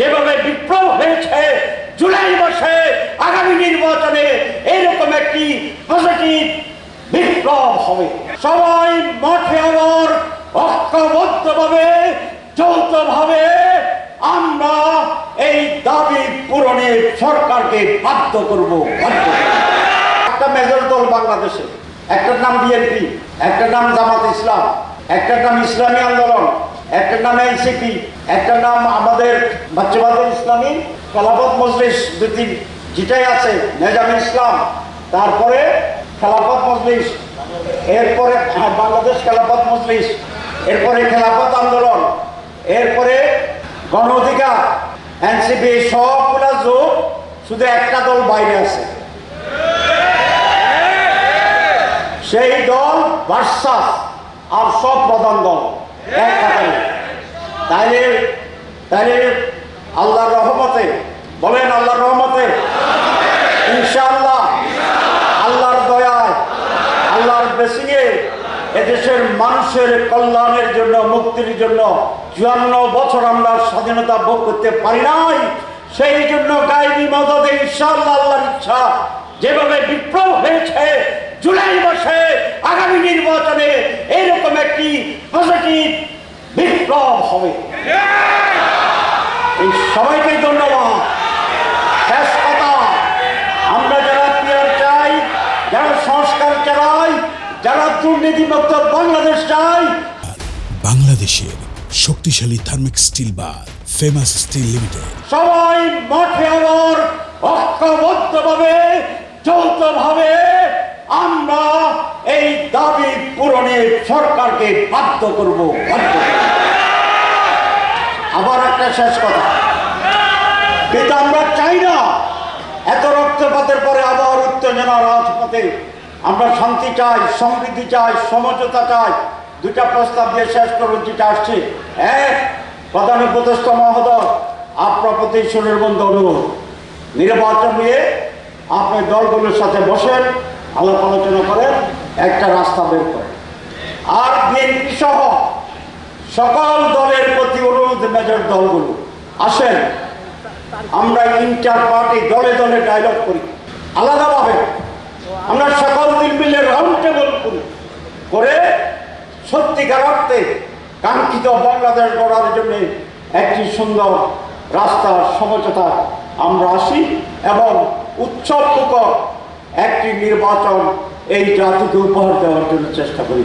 যেভাবে বিপ্লব হয়েছে জুলাই মাসে আগামী নির্বাচনে এরকম একটি পজিটিভ বিপ্লব হবে। সবাই মাঠে আবার ঐক্যবদ্ধভাবে যৌথভাবে আমরা এই দাবি পূরণে সরকারকে বাধ্য করব। একটা মেজর দল বাংলাদেশে, একটার নাম বিএনপি, একটার নাম জামাত ইসলাম, একটার নাম ইসলামী আন্দোলন, একটার নাম এনসিপি, একটার নাম আমাদের বাচ্চাবাদী ইসলামী খেলাফত মজলিস, দুটি যেটাই আছে নেজামে ইসলাম, তারপরে খেলাফত মজলিস, এরপরে বাংলাদেশ খেলাফত মজলিস, এরপরে খেলাফত আন্দোলন, এরপরে গণ অধিকার, এনসিপি, সবগুলা যোগ, শুধু একটা দল বাইরে আছে, সেই দল ভার্সাস আর সব প্রধান দল এক কাতারে। তাইলে তাইলে আল্লাহর রহমতে বলেন, আল্লাহর রহমতে ইনশাআল্লাহ, আল্লাহর দয়ায়, আল্লাহর ব্লেসিংয়ে এদেশের মানুষের কল্যাণের জন্য, মুক্তির জন্য 54 বছর আমরা স্বাধীনতা ভোগ করতে পারি নাই। সেই জন্য গায়বী মদদে ইনশাআল্লাহ, আল্লাহর ইচ্ছা, যেভাবে বিপ্লব হয়েছে জুলাই মাসে আগামী নির্বাচনে এইরকম একটি পজিটিভ বিপ্লব হবে। এই সবাইকে ধন্যবাদ। শেষ কথা, আমরা যারা পিয়ার চাই, যারা সংস্কার চাই, যারা দুর্নীতিমুক্ত বাংলাদেশ চাই, বাংলাদেশের শক্তিশালী থার্মিক স্টিল বার ফেমাস স্টিল লিমিটেড, সবাই মাঠে আবার ঐক্যবদ্ধভাবে যৌথভাবে আমরা এই দাবি পূরণে সরকারকে বাধ্য করব। আবার একটা শেষ কথা, কিন্তু আমরা চাই না এত রক্তপাতের পরে আবার উত্তেজনা রাজপথে। আমরা শান্তি চাই, সমৃদ্ধি চাই, সমঝোতা চাই। দুটা প্রস্তাব দিয়ে শেষ করুন যেটা আসছে। এক, প্রধান উপদেষ্টা মহোদয়, আপনার প্রতি সুনির্বন্ধ অনুরোধ, নির্বাচন নিয়ে আপনি দলগুলোর সাথে বসেন, আলাপ আলোচনা করেন, একটা রাস্তা বের করেন। আর বিএনপি সহ সকল দলের প্রতি অনুরোধ, মেজর দলগুলো আসেন, আমরা ইন্টার পার্টি দলে দলে ডায়লগ করি, আলাদাভাবে আমরা সকল দিন মিলে রাউন্ড টেবল করি, করে সত্যিকার অর্থে কাঙ্ক্ষিত বাংলাদেশ গড়ার জন্য একটি সুন্দর রাস্তার সমঝোতা আমরা আসি এবং উৎসবমুখর একটি নির্বাচন এই জাতিকে উপহার দেওয়ার জন্য চেষ্টা করি।